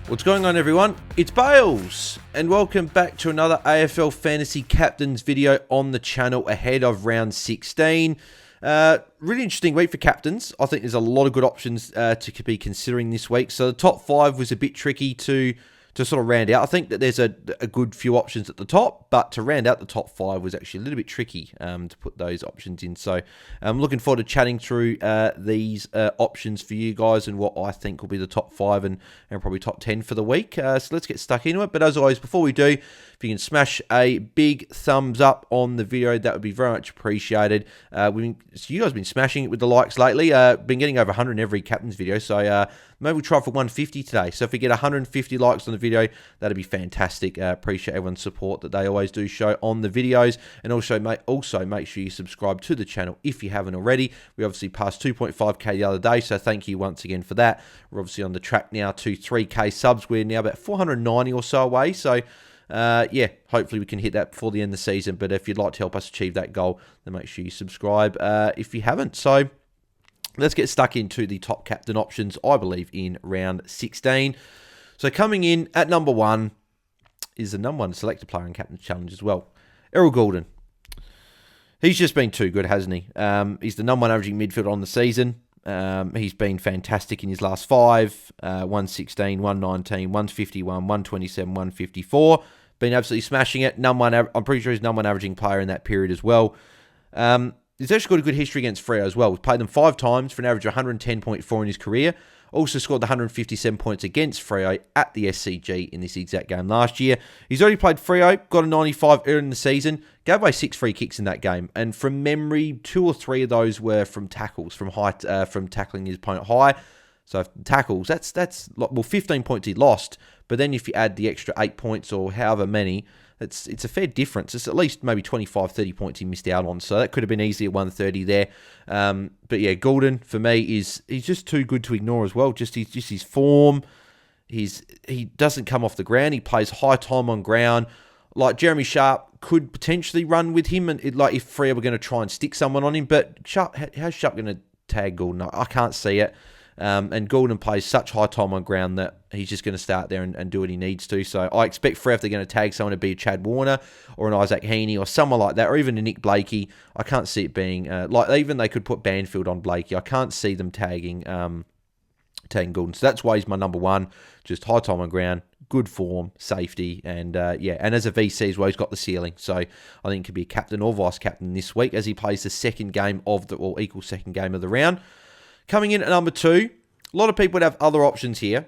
What's going on, everyone? It's Bales, and welcome back to another AFL Fantasy Captains video on the channel ahead of round 16. Really interesting week for captains. I think there's a lot of good options to be considering this week. So the top 5 was a bit tricky to sort of round out. I think that there's a good few options at the top, but to round out the top 5 was actually a little bit tricky to put those options in. So I'm looking forward to chatting through these options for you guys and what I think will be the top 5 and probably top 10 for the week. So let's get stuck into it. But as always, before we do, if you can smash a big thumbs up on the video, that would be very much appreciated. So you guys have been smashing it with the likes lately. Been getting over 100 in every captain's video, so maybe we'll try for 150 today. So if we get 150 likes on the video, that'd be fantastic. Appreciate everyone's support that they always do show on the videos. And also make sure you subscribe to the channel if you haven't already. We obviously passed 2.5k the other day, so thank you once again for that. We're obviously on the track now to 3k subs. We're now about 490 or so away, so yeah, hopefully we can hit that before the end of the season. But if you'd like to help us achieve that goal, then make sure you subscribe if you haven't. So let's get stuck into the top captain options, I believe, in round 16. So coming in at number 1 is the number 1 selected player in Captain's Challenge as well, Errol Golden. He's just been too good, hasn't he? He's the number 1 averaging midfielder on the season. He's been fantastic in his last 5, 116, 119, 151, 127, 154. Been absolutely smashing it. I'm pretty sure he's number 1 averaging player in that period as well. He's actually got a good history against Freo as well. We've played them 5 times for an average of 110.4 in his career. Also scored the 157 points against Freo at the SCG in this exact game last year. He's already played Freo, got a 95 early in the season, gave away 6 free kicks in that game. And from memory, 2 or 3 of those were from tackles, from tackling his opponent high. So tackles, that's well, 15 points he lost. But then if you add the extra 8 points or however many, it's a fair difference. It's at least maybe 25, 30 points he missed out on. So that could have been easy at 130 there. But yeah, Golden, for me, he's just too good to ignore as well. Just his form. He doesn't come off the ground. He plays high time on ground. Like Jeremy Sharp could potentially run with him, and if Freo were going to try and stick someone on him. But how's Sharp going to tag Golden? I can't see it. And Golden plays such high time on ground that he's just going to start there and do what he needs to. So I expect Freo, if they're going to tag someone, to be a Chad Warner or an Isaac Heaney or someone like that, or even a Nick Blakey. I can't see it being even they could put Banfield on Blakey. I can't see them tagging Golden. So that's why he's my number 1. Just high time on ground, good form, safety, and and as a VC as well, he's got the ceiling. So I think he could be a captain or vice captain this week as he plays the second game equal second game of the round. Coming in at number 2, a lot of people would have other options here.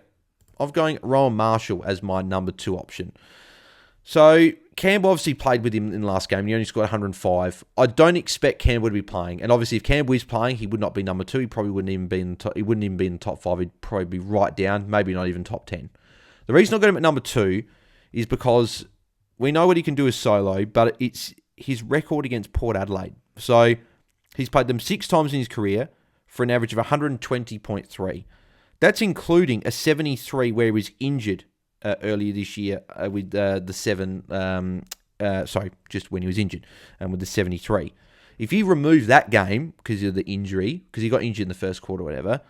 I'm going Errol Marshall as my number 2 option. So Campbell obviously played with him in the last game. He only scored 105. I don't expect Campbell to be playing. And obviously if Campbell is playing, he would not be number 2. He probably wouldn't even be in the top 5. He'd probably be right down, maybe not even top 10. The reason I got him at number 2 is because we know what he can do as solo, but it's his record against Port Adelaide. So he's played them 6 times in his career for an average of 120.3. That's including a 73 where he was injured earlier this year with the 7... just when he was injured, with the 73. If you remove that game because of the injury, because he got injured in the first quarter or whatever,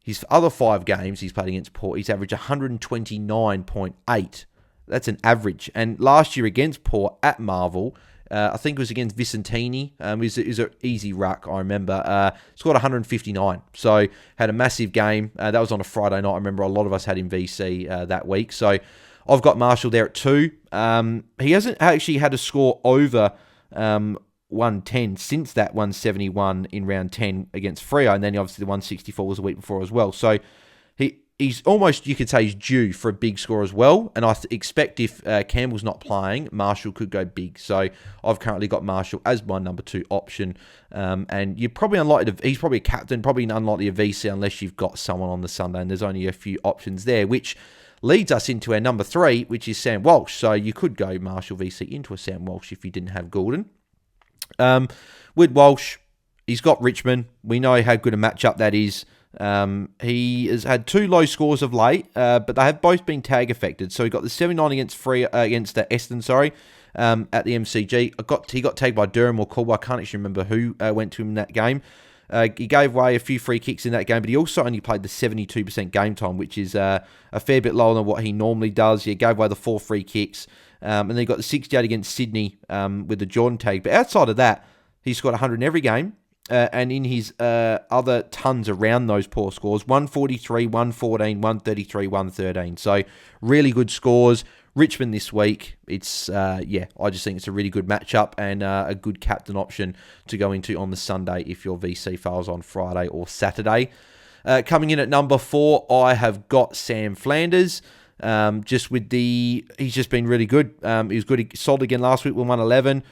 his other 5 games he's played against Port, he's averaged 129.8. That's an average. And last year against Port at Marvel, I think it was against Vicentini. It was an easy ruck, I remember. Scored 159. So had a massive game. That was on a Friday night. I remember a lot of us had him VC that week. So I've got Marshall there at 2. He hasn't actually had a score over 110 since that 171 in round 10 against Freo. And then obviously the 164 was a week before as well. So he's almost, you could say, he's due for a big score as well. And I expect if Campbell's not playing, Marshall could go big. So I've currently got Marshall as my number 2 option. And you're probably unlikely he's probably a captain, probably unlikely a VC unless you've got someone on the Sunday. And there's only a few options there, which leads us into our number 3, which is Sam Walsh. So you could go Marshall VC into a Sam Walsh if you didn't have Golden. With Walsh, he's got Richmond. We know how good a matchup that is. He has had 2 low scores of late, but they have both been tag affected. So he got the 79 against Eston, at the MCG. He got tagged by Durham or Caldwell. I can't actually remember who went to him in that game. He gave away a few free kicks in that game, but he also only played the 72% game time, which is a fair bit lower than what he normally does. He gave away the 4 free kicks, and then he got the 68 against Sydney with the Jordan tag. But outside of that, he scored 100 in every game. And in his other tons around those poor scores, 143, 114, 133, 113. So really good scores. Richmond this week, it's, I just think it's a really good matchup and a good captain option to go into on the Sunday if your VC fails on Friday or Saturday. Coming in at number 4, I have got Sam Flanders. He's just been really good. He was good. He sold again last week with 111.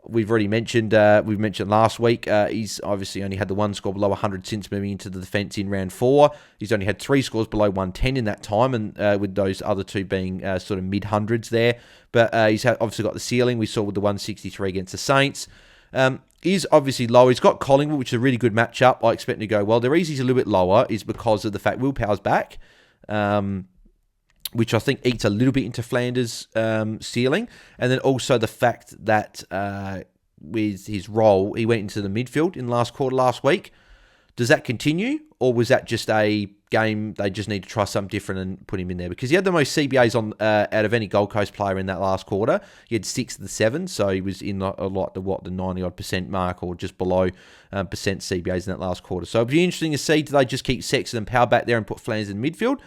We've mentioned last week, he's obviously only had the 1 score below 100 since moving into the defence in round 4. He's only had 3 scores below 110 in that time, and with those other 2 being sort of mid-hundreds there. But he's obviously got the ceiling. We saw with the 163 against the Saints. Is obviously low. He's got Collingwood, which is a really good matchup. I expect him to go well. The reason he's a little bit lower is because of the fact Will Power's back. Which I think eats a little bit into Flanders' ceiling. And then also the fact that with his role, he went into the midfield in the last quarter last week. Does that continue? Or was that just a game they just need to try something different and put him in there? Because he had the most CBAs out of any Gold Coast player in that last quarter. He had 6 of the 7, so he was in the 90-odd% mark or just below percent CBAs in that last quarter. So it'll be interesting to see, do they just keep Sexton and Power back there and put Flanders in midfield?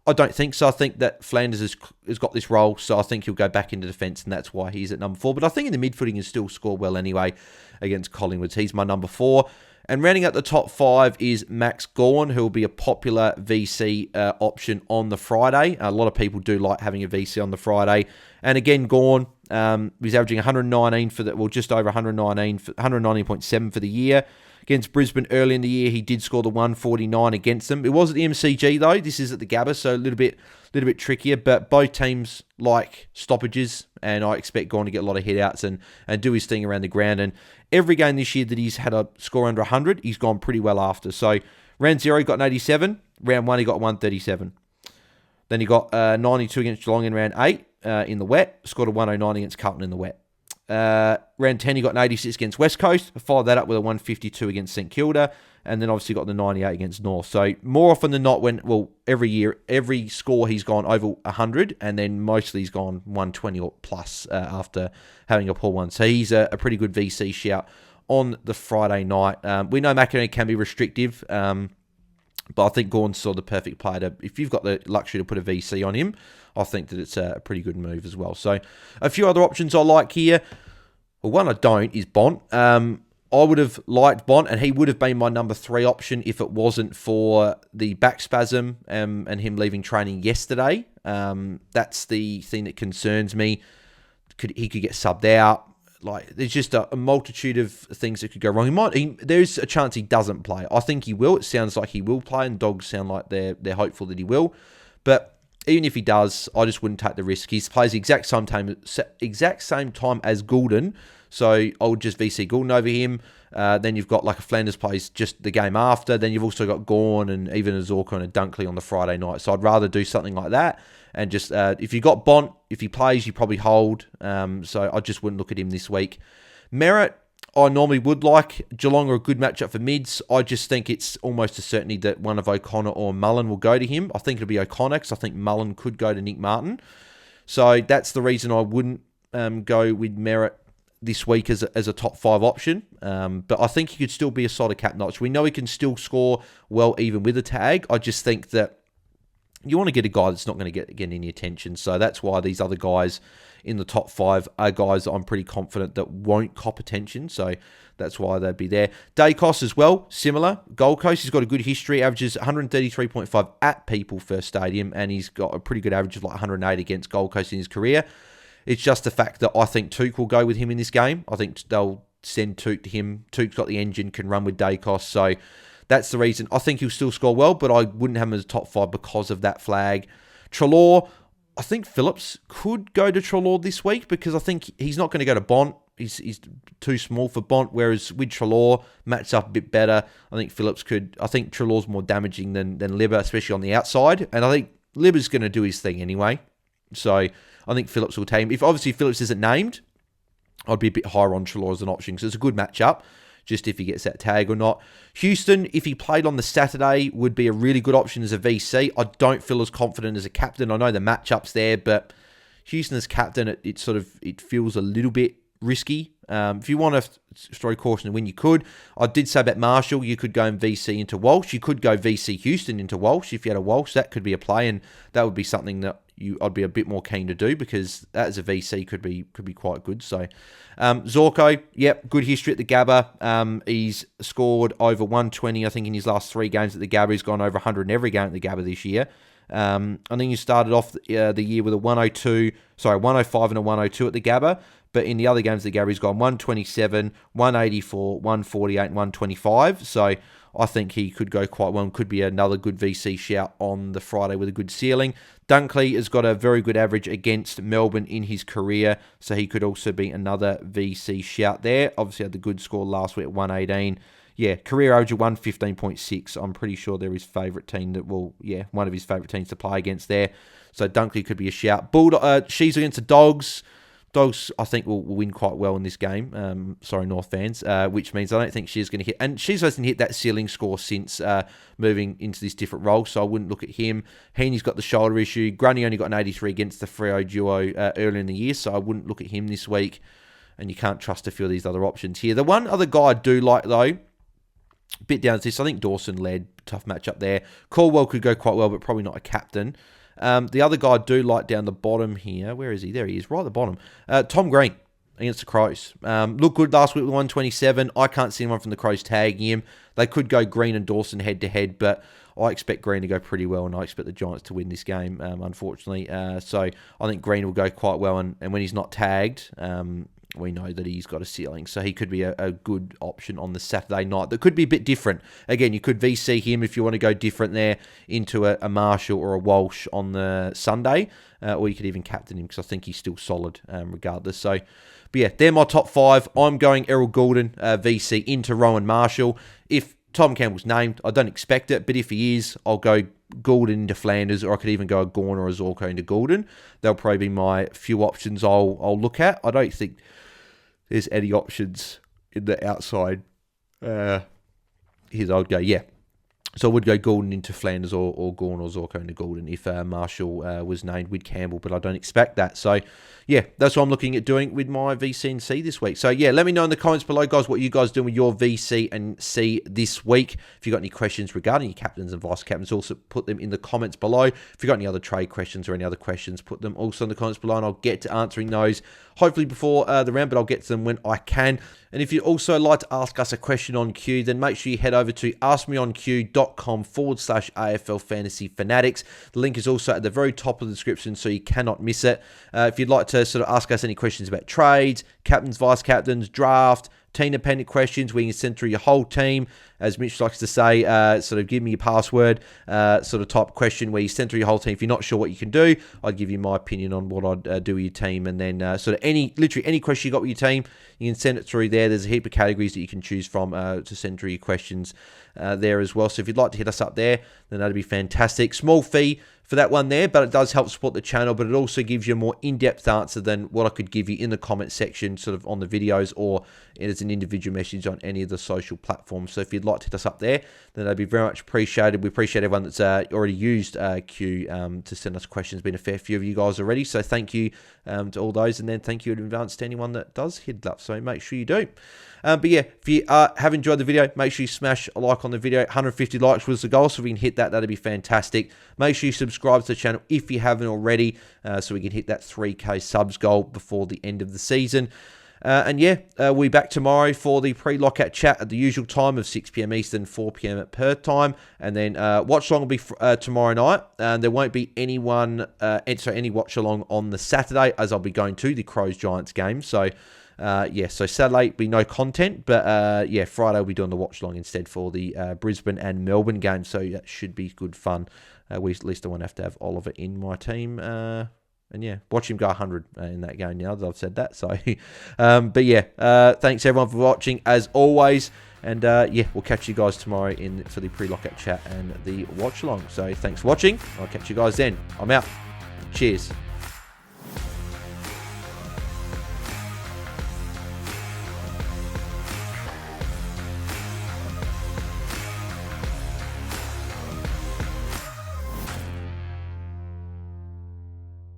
I don't think so. I think that Flanders has got this role, so I think he'll go back into defence, and that's why he's at number 4. But I think in the midfield, he can still score well anyway against Collingwood. He's my number 4. And rounding out the top 5 is Max Gawn, who will be a popular VC option on the Friday. A lot of people do like having a VC on the Friday. And again, Gawn, he's averaging 119 just over 119.7 for the year. Against Brisbane early in the year, he did score the 149 against them. It was at the MCG though. This is at the Gabba, so a little bit trickier. But both teams like stoppages, and I expect Gawn to get a lot of hit-outs and do his thing around the ground. And every game this year that he's had a score under 100, he's gone pretty well after. So round 0, he got an 87. Round 1, he got 137. Then he got 92 against Geelong in round 8 in the wet. Scored a 109 against Carlton in the wet. Round 10, he got an 86 against West Coast. Followed that up with a 152 against St Kilda. And then obviously got the 98 against North. So more often than not, every year, every score he's gone over 100. And then mostly he's gone 120 or plus after having a poor one. So he's a pretty good VC shout on the Friday night. We know McInerney can be restrictive. But I think Gawn's sort of the perfect player if you've got the luxury to put a VC on him, I think that it's a pretty good move as well. So a few other options I like here. Well, one I don't is Bont. I would have liked Bont, and he would have been my number 3 option if it wasn't for the back spasm and him leaving training yesterday. That's the thing that concerns me. He could get subbed out. There's just a multitude of things that could go wrong. There's a chance he doesn't play. I think he will. It sounds like he will play, and Dogs sound like they're hopeful that he will. But even if he does, I just wouldn't take the risk. He plays the exact same time as Golden, so I would just VC Golden over him. Then you've got a Flanders plays just the game after. Then you've also got Gawn and even a Zorko and a Dunkley on the Friday night. So I'd rather do something like that. And just if you got Bont, if he plays, you probably hold. So I just wouldn't look at him this week. Merritt, I normally would like. Geelong are a good matchup for mids. I just think it's almost a certainty that one of O'Connor or Mullen will go to him. I think it'll be O'Connor because I think Mullen could go to Nick Martin. So that's the reason I wouldn't go with Merritt this week as a top 5 option. But I think he could still be a solid cap notch. We know he can still score well even with a tag. I just think that you want to get a guy that's not going to get any attention. So that's why these other guys in the top 5 are guys that I'm pretty confident that won't cop attention. So that's why they'd be there. Dacos as well, similar. Gold Coast, he's got a good history, averages 133.5 at People First Stadium, and he's got a pretty good average of 108 against Gold Coast in his career. It's just the fact that I think Touk will go with him in this game. I think they'll send Touk to him. Touk's got the engine, can run with Dacos, so that's the reason. I think he'll still score well, but I wouldn't have him as a top 5 because of that flag. Treloar, I think Phillips could go to Treloar this week because I think he's not going to go to Bont. He's too small for Bont, whereas with Treloar, matches up a bit better. I think Phillips could. I think Treloar's more damaging than Libba, especially on the outside. And I think Libba's going to do his thing anyway. So I think Phillips will take him. If obviously Phillips isn't named, I'd be a bit higher on Treloar as an option because it's a good matchup. just if he gets that tag or not. Houston, if he played on the Saturday, would be a really good option as a VC. I don't feel as confident as a captain. I know the matchup's there, but Houston as captain, it feels a little bit risky. If you want to throw caution to win, you could. I did say about Marshall, you could go and VC into Walsh. You could go VC Houston into Walsh. If you had a Walsh, that could be a play, and that would be something that I'd be a bit more keen to do, because that as a VC could be quite good. So Zorko, yep, good history at the Gabba. He's scored over 120, I think, in his last 3 games at the Gabba. He's gone over 100 in every game at the Gabba this year. I think he started off the year with a 105 and a 102 at the Gabba. But in the other games, the Gabba, he's gone 127, 184, 148, and 125. So I think he could go quite well and could be another good VC shout on the Friday with a good ceiling. Dunkley has got a very good average against Melbourne in his career, so he could also be another VC shout there. Obviously had the good score last week at 118. Yeah, career average of 115.6. I'm pretty sure they're his favourite team one of his favourite teams to play against there. So Dunkley could be a shout. She's against the Dogs. Dogs, I think, will win quite well in this game. Sorry, North fans. Which means I don't think she's going to hit. And she's hasn't hit that ceiling score since moving into this different role, so I wouldn't look at him. Heaney's got the shoulder issue. Grundy only got an 83 against the Freo duo earlier in the year, so I wouldn't look at him this week. And you can't trust a few of these other options here. The one other guy I do like, though, bit down to this, I think Dawson led. Tough matchup there. Caldwell could go quite well, but probably not a captain. The other guy I do like down the bottom here. Where is he? There he is, right at the bottom. Tom Green against the Crows. Looked good last week with 127. I can't see anyone from the Crows tagging him. They could go Green and Dawson head-to-head, but I expect Green to go pretty well, and I expect the Giants to win this game, unfortunately. So I think Green will go quite well, and when he's not tagged, we know that he's got a ceiling. So he could be a good option on the Saturday night. That could be a bit different. Again, you could VC him if you want to go different there into a Marshall or a Walsh on the Sunday. Or you could even captain him, because I think he's still solid regardless. So, but yeah, they're my top 5. I'm going Errol Golden, VC, into Rowan Marshall. If Tom Campbell's named, I don't expect it, but if he is, I'll go Golden into Flanders, or I could even go a Gorn or a Zorko into Golden. They'll probably be my few options I'll look at. I don't think there's any options in the outside. Here's I'd go, yeah. So I would go Golden into Flanders or Gorn or Zorko into Golden if Marshall was named with Campbell, but I don't expect that. So, yeah, that's what I'm looking at doing with my VC and C this week. So, yeah, let me know in the comments below, guys, what you guys doing with your VC and C this week. If you've got any questions regarding your captains and vice-captains, also put them in the comments below. If you've got any other trade questions or any other questions, put them also in the comments below, and I'll get to answering those hopefully before the round, but I'll get to them when I can. And if you'd also like to ask us a question on Q, then make sure you head over to askmeonq.com/AFL Fantasy Fanatics. The link is also at the very top of the description, so you cannot miss it. If you'd like to sort of ask us any questions about trades, captains, vice-captains, draft, team-dependent questions where you can send through your whole team, as Mitch likes to say, sort of give me your password, sort of type question where you send through your whole team. If you're not sure what you can do, I'd give you my opinion on what I'd do with your team, and then sort of literally any question you got with your team, you can send it through there. There's a heap of categories that you can choose from to send through your questions there as well. So if you'd like to hit us up there, then that'd be fantastic. Small fee for that one there, but it does help support the channel, but it also gives you a more in-depth answer than what I could give you in the comment section, sort of on the videos, or as an individual message on any of the social platforms. So if you'd like to hit us up there, then that'd be very much appreciated. We appreciate everyone that's already used Q to send us questions. Been a fair few of you guys already, so thank you to all those, and then thank you in advance to anyone that does hit it up, so make sure you do. But yeah, if you have enjoyed the video, make sure you smash a like on the video. 150 likes was the goal, so if we can hit that, that'd be fantastic. Make sure you subscribe to the channel if you haven't already, so we can hit that 3K subs goal before the end of the season. And yeah, we'll be back tomorrow for the pre-lockout chat at the usual time of 6 p.m. Eastern, 4 p.m. at Perth time. And then watch along will be tomorrow night. And there won't be any watch along on the Saturday, as I'll be going to the Crows-Giants game. So yeah, so Saturday be no content, but yeah, Friday we'll be doing the watch along instead for the Brisbane and Melbourne game. So that should be good fun. At least I won't have to have Oliver in my team. And yeah, watch him go 100 in that game now that I've said that. So, but yeah, thanks everyone for watching as always. And yeah, we'll catch you guys tomorrow for the pre-lockout chat and the watch along. So thanks for watching. I'll catch you guys then. I'm out. Cheers.